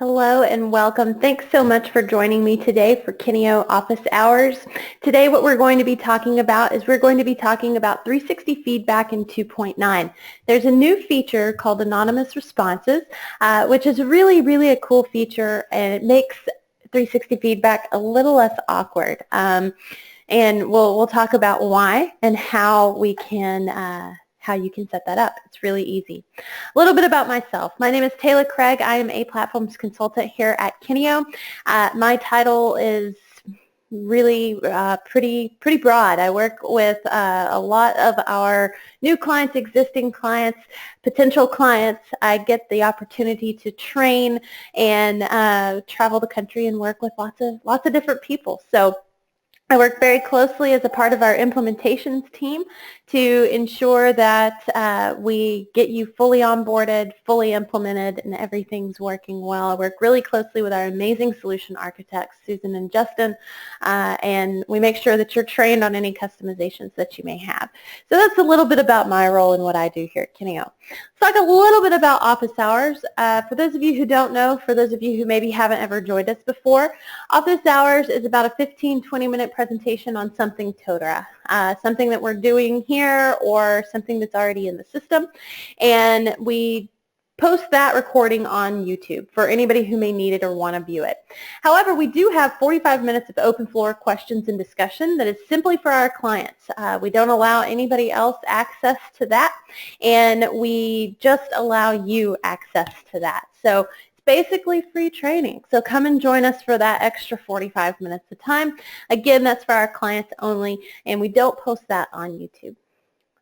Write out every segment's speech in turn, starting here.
Hello and welcome. Thanks so much for joining me today for Kineo Office Hours. Today what we're going to be talking about is 360 feedback in 2.9. There's a new feature called Anonymous Responses, which is really a cool feature, and it makes 360 feedback a little less awkward. And we'll talk about why and how you can set that up. It's really easy. A little bit about myself. My name is Taylor Craig. I am a platforms consultant here at Kineo. My title is really pretty broad. I work with a lot of our new clients, existing clients, potential clients. I get the opportunity to train and travel the country and work with lots of different people. So I work very closely as a part of our implementations team to ensure that we get you fully onboarded, fully implemented, and everything's working well. I work really closely with our amazing solution architects, Susan and Justin, and we make sure that you're trained on any customizations that you may have. So that's a little bit about my role and what I do here at Kineo. Let's talk a little bit about office hours. For those of you who don't know, for those of you who maybe haven't ever joined us before, office hours is about a 15-20 minute presentation on something Totara, something that we're doing here or something that's already in the system, and we post that recording on YouTube for anybody who may need it or want to view it. However, we do have 45 minutes of open floor questions and discussion that is simply for our clients. We don't allow anybody else access to that, and we just allow you access to that. So basically free training. So come and join us for that extra 45 minutes of time. Again, that's for our clients only, and we don't post that on YouTube.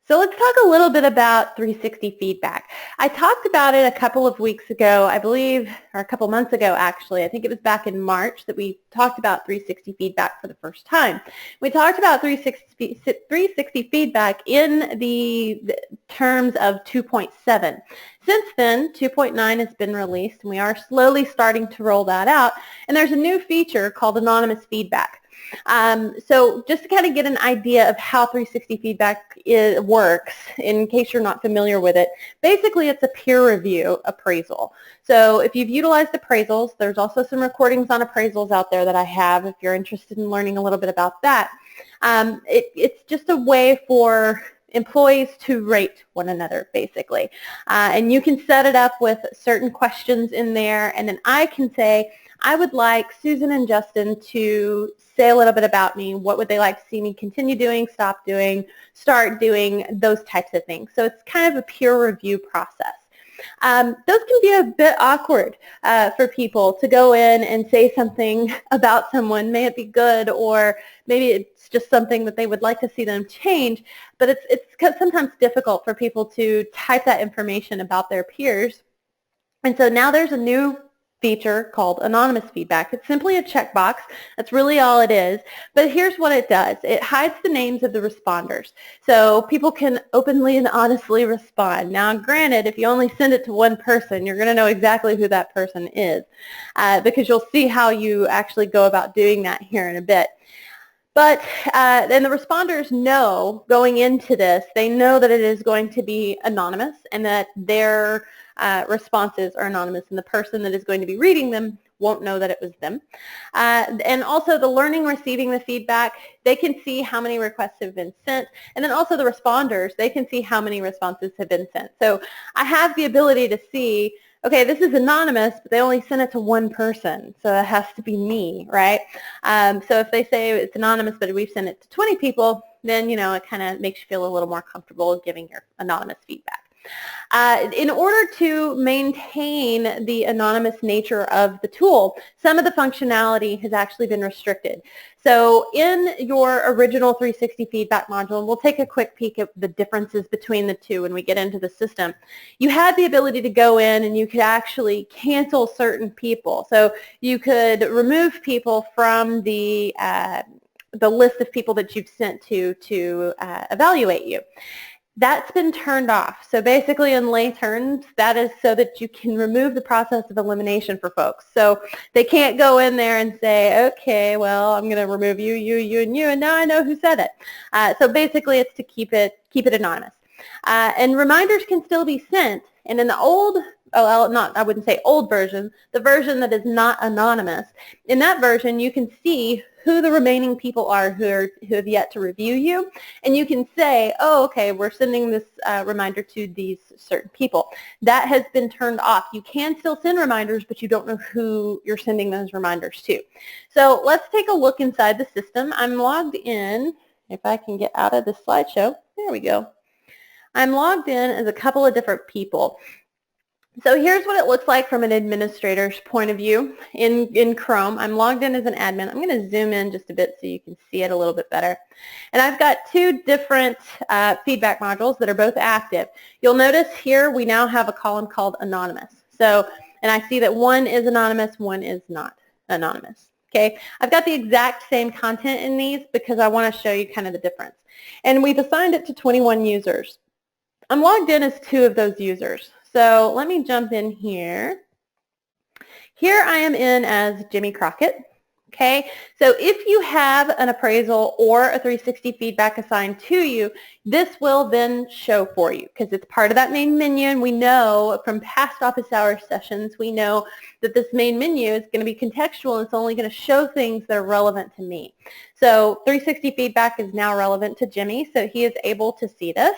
So let's talk a little bit about 360 feedback. I talked about it a couple of weeks ago, I believe, or a couple months ago actually. I think it was back in March that we talked about 360 feedback for the first time. We talked about 360 feedback in the terms of 2.7. Since then, 2.9 has been released, and we are slowly starting to roll that out, and there's a new feature called Anonymous Feedback. So just to kind of get an idea of how 360 feedback works, in case you're not familiar with it, basically it's a peer review appraisal. So if you've utilized appraisals, there's also some recordings on appraisals out there that I have if you're interested in learning a little bit about that. It's just a way for employees to rate one another, basically. And you can set it up with certain questions in there, and then I can say, I would like Susan and Justin to say a little bit about me. What would they like to see me continue doing, stop doing, start doing, those types of things. So it's kind of a peer review process. Those can be a bit awkward for people to go in and say something about someone. May it be good, or maybe it's just something that they would like to see them change, but it's sometimes difficult for people to type that information about their peers. And so now there's a new feature called Anonymous Feedback. It's simply a checkbox. That's really all it is. But here's what it does. It hides the names of the responders. So people can openly and honestly respond. Now, granted, if you only send it to one person, you're going to know exactly who that person is, because you'll see how you actually go about doing that here in a bit. But then the responders know, going into this, they know that it is going to be anonymous and that their responses are anonymous, and the person that is going to be reading them won't know that it was them. And also the learning, receiving the feedback, they can see how many requests have been sent, and then also the responders, they can see how many responses have been sent. So I have the ability to see, okay, this is anonymous, but they only sent it to one person, so it has to be me, right? So if they say it's anonymous, but we've sent it to 20 people, then, you know, it kind of makes you feel a little more comfortable giving your anonymous feedback. In order to maintain the anonymous nature of the tool, some of the functionality has actually been restricted. So in your original 360 feedback module, and we'll take a quick peek at the differences between the two when we get into the system, you had the ability to go in and you could actually cancel certain people. So you could remove people from the list of people that you've sent to evaluate you. That's been turned off. So basically, in lay terms, that is so that you can remove the process of elimination for folks. So they can't go in there and say, okay, well, I'm going to remove you, and you, and now I know who said it. So basically, it's to keep it anonymous. And reminders can still be sent. And in the old I wouldn't say old version, the version that is not anonymous. In that version, you can see who the remaining people are who have yet to review you, and you can say, oh, okay, we're sending this reminder to these certain people. That has been turned off. You can still send reminders, but you don't know who you're sending those reminders to. So let's take a look inside the system. I'm logged in. If I can get out of this slideshow, there we go. I'm logged in as a couple of different people. So here's what it looks like from an administrator's point of view in Chrome. I'm logged in as an admin. I'm going to zoom in just a bit so you can see it a little bit better. And I've got two different feedback modules that are both active. You'll notice here we now have a column called Anonymous. So, and I see that one is anonymous, one is not anonymous. Okay, I've got the exact same content in these because I want to show you kind of the difference. And we've assigned it to 21 users. I'm logged in as two of those users. So let me jump in here. Here I am in as Jimmy Crockett. Okay, so if you have an appraisal or a 360 feedback assigned to you, this will then show for you because it's part of that main menu, and we know from past office hours sessions, we know that this main menu is going to be contextual and it's only going to show things that are relevant to me. So 360 feedback is now relevant to Jimmy, so he is able to see this.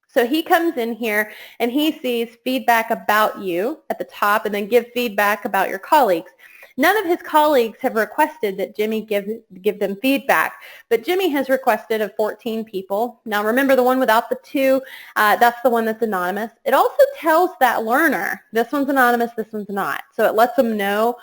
So he comes in here and he sees feedback about you at the top and then give feedback about your colleagues. None of his colleagues have requested that Jimmy give them feedback, but Jimmy has requested of 14 people. Now remember the one without the two, that's the one that's anonymous. It also tells that learner, this one's anonymous, this one's not. So it lets them know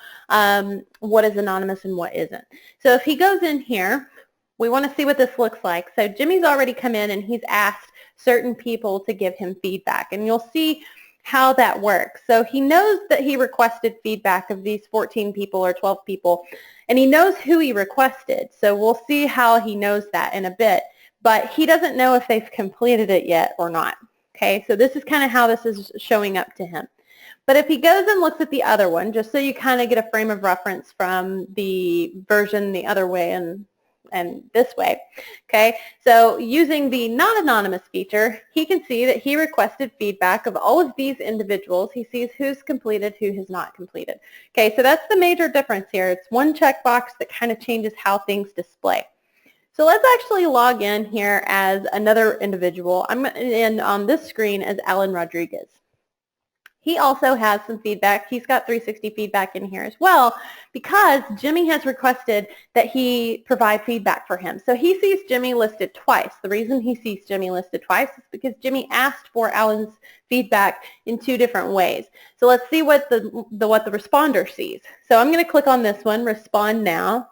what is anonymous and what isn't. So if he goes in here, we want to see what this looks like. So Jimmy's already come in and he's asked certain people to give him feedback, and you'll see how that works. So he knows that he requested feedback of these 14 people or 12 people, and he knows who he requested. So we'll see how he knows that in a bit, but he doesn't know if they've completed it yet or not. Okay, so this is kind of how this is showing up to him. But if he goes and looks at the other one, just so you kind of get a frame of reference from the version the other way and this way. Okay, so using the not anonymous feature, he can see that he requested feedback of all of these individuals. He sees who's completed, who has not completed. Okay, so that's the major difference here. It's one checkbox that kind of changes how things display. So let's actually log in here as another individual. I'm in on this screen as Alan Rodriguez. He also has some feedback. He's got 360 feedback in here as well because Jimmy has requested that he provide feedback for him. So he sees Jimmy listed twice. The reason he sees Jimmy listed twice is because Jimmy asked for Alan's feedback in two different ways. So let's see what the responder sees. So I'm going to click on this one, Respond Now.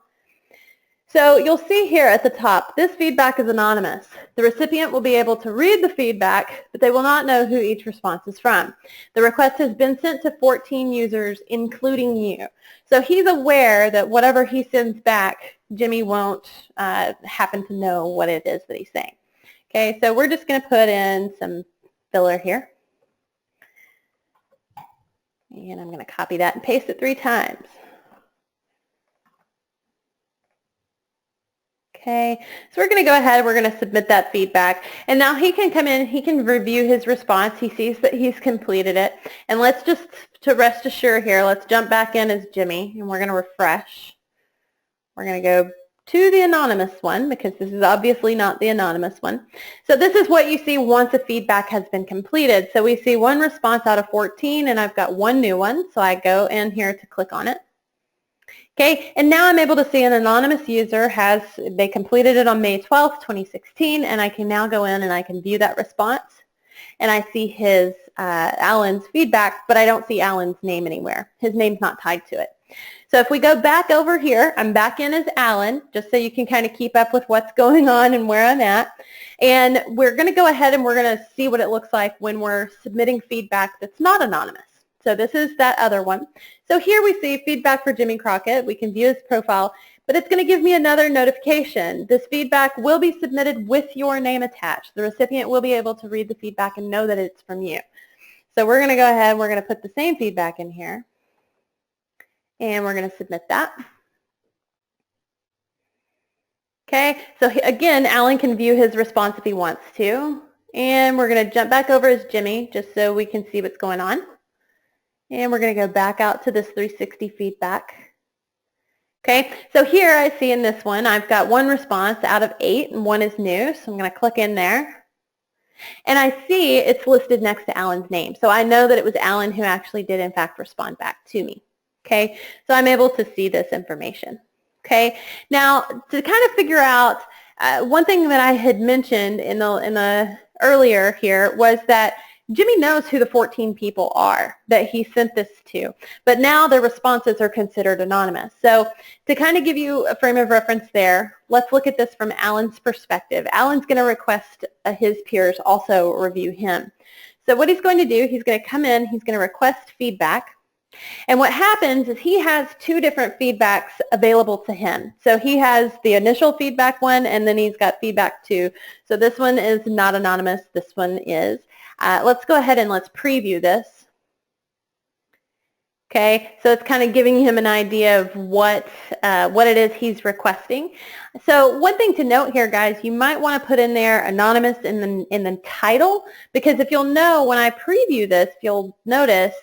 So you'll see here at the top, this feedback is anonymous. The recipient will be able to read the feedback, but they will not know who each response is from. The request has been sent to 14 users, including you. So he's aware that whatever he sends back, Jimmy won't happen to know what it is that he's saying. Okay, so we're just going to put in some filler here. And I'm going to copy that and paste it 3 times. Okay, so we're going to go ahead, we're going to submit that feedback, and now he can come in, he can review his response, he sees that he's completed it, and let's just, to rest assured here, let's jump back in as Jimmy, and we're going to refresh. We're going to go to the anonymous one, because this is obviously not the anonymous one. So this is what you see once a feedback has been completed. So we see one response out of 14, and I've got one new one, so I go in here to click on it. Okay, and now I'm able to see an anonymous user they completed it on May 12th, 2016, and I can now go in and I can view that response, and I see his, Alan's feedback, but I don't see Alan's name anywhere. His name's not tied to it. So if we go back over here, I'm back in as Alan, just so you can kind of keep up with what's going on and where I'm at, and we're going to go ahead and we're going to see what it looks like when we're submitting feedback that's not anonymous. So this is that other one. So here we see feedback for Jimmy Crockett. We can view his profile, but it's going to give me another notification. This feedback will be submitted with your name attached. The recipient will be able to read the feedback and know that it's from you. So we're going to go ahead and we're going to put the same feedback in here, and we're going to submit that. Okay, so again, Alan can view his response if he wants to, and we're going to jump back over as Jimmy just so we can see what's going on. And we're going to go back out to this 360 feedback. Okay, so here I see in this one, I've got one response out of 8 and one is new. So I'm going to click in there. And I see it's listed next to Alan's name. So I know that it was Alan who actually did in fact respond back to me. Okay, so I'm able to see this information. Okay, now to kind of figure out, one thing that I had mentioned in the earlier here was that Jimmy knows who the 14 people are that he sent this to, but now their responses are considered anonymous. So to kind of give you a frame of reference there, let's look at this from Alan's perspective. Alan's going to request his peers also review him. So what he's going to do, he's going to come in, he's going to request feedback. And what happens is he has 2 different feedbacks available to him. So he has the initial feedback one, and then he's got feedback 2. So this one is not anonymous, this one is. Let's go ahead and let's preview this. Okay, so it's kind of giving him an idea of what it is he's requesting. So one thing to note here, guys, you might want to put in there anonymous in the title, because if you'll know when I preview this, you'll notice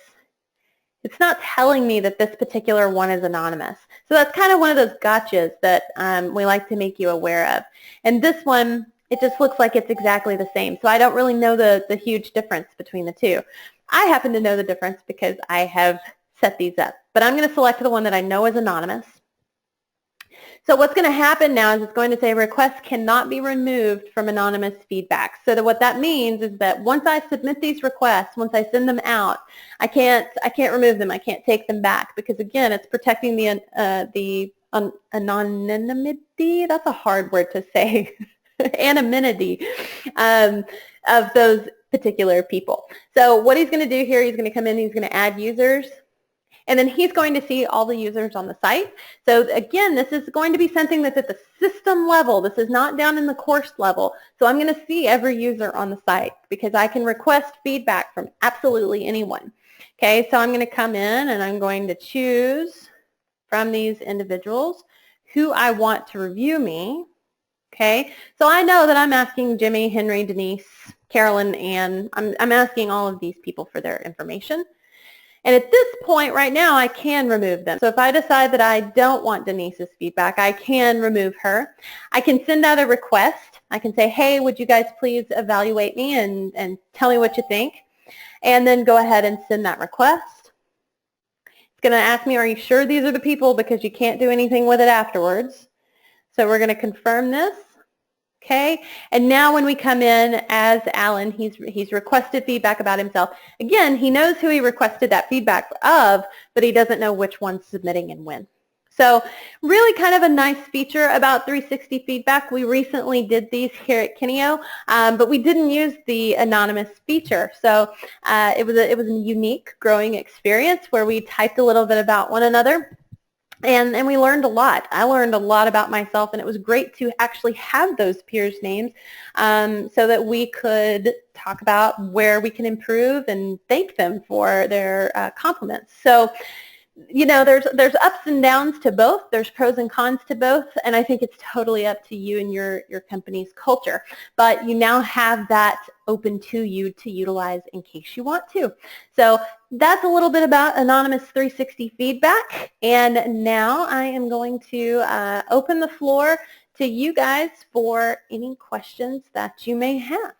it's not telling me that this particular one is anonymous. So that's kind of one of those gotchas that we like to make you aware of. And this one, it just looks like it's exactly the same. So I don't really know the huge difference between the two. I happen to know the difference because I have set these up. But I'm going to select the one that I know is anonymous. So what's going to happen now is it's going to say requests cannot be removed from anonymous feedback. So that what that means is that once I submit these requests, once I send them out, I can't remove them. I can't take them back because, again, it's protecting the anonymity. That's a hard word to say. Anonymity of those particular people. So what he's going to do here, he's going to come in, he's going to add users. And then he's going to see all the users on the site. So again, this is going to be something that's at the system level. This is not down in the course level. So I'm going to see every user on the site because I can request feedback from absolutely anyone. Okay, so I'm going to come in and I'm going to choose from these individuals who I want to review me. Okay, so I know that I'm asking Jimmy, Henry, Denise, Carolyn, Ann. I'm asking all of these people for their information. And at this point right now, I can remove them. So if I decide that I don't want Denise's feedback, I can remove her. I can send out a request. I can say, hey, would you guys please evaluate me and tell me what you think? And then go ahead and send that request. It's going to ask me, are you sure these are the people? Because you can't do anything with it afterwards. So we're going to confirm this. Okay, and now when we come in as Alan, he's requested feedback about himself. Again, he knows who he requested that feedback of, but he doesn't know which one's submitting and when. So really kind of a nice feature about 360 feedback. We recently did these here at Kineo, but we didn't use the anonymous feature. So it was a unique growing experience where we typed a little bit about one another. And we learned a lot. I learned a lot about myself, and it was great to actually have those peers' names so that we could talk about where we can improve and thank them for their compliments. So, you know, there's ups and downs to both. There's pros and cons to both, and I think it's totally up to you and your company's culture. But you now have that open to you to utilize in case you want to. So that's a little bit about Anonymous 360 feedback, and now I am going to open the floor to you guys for any questions that you may have.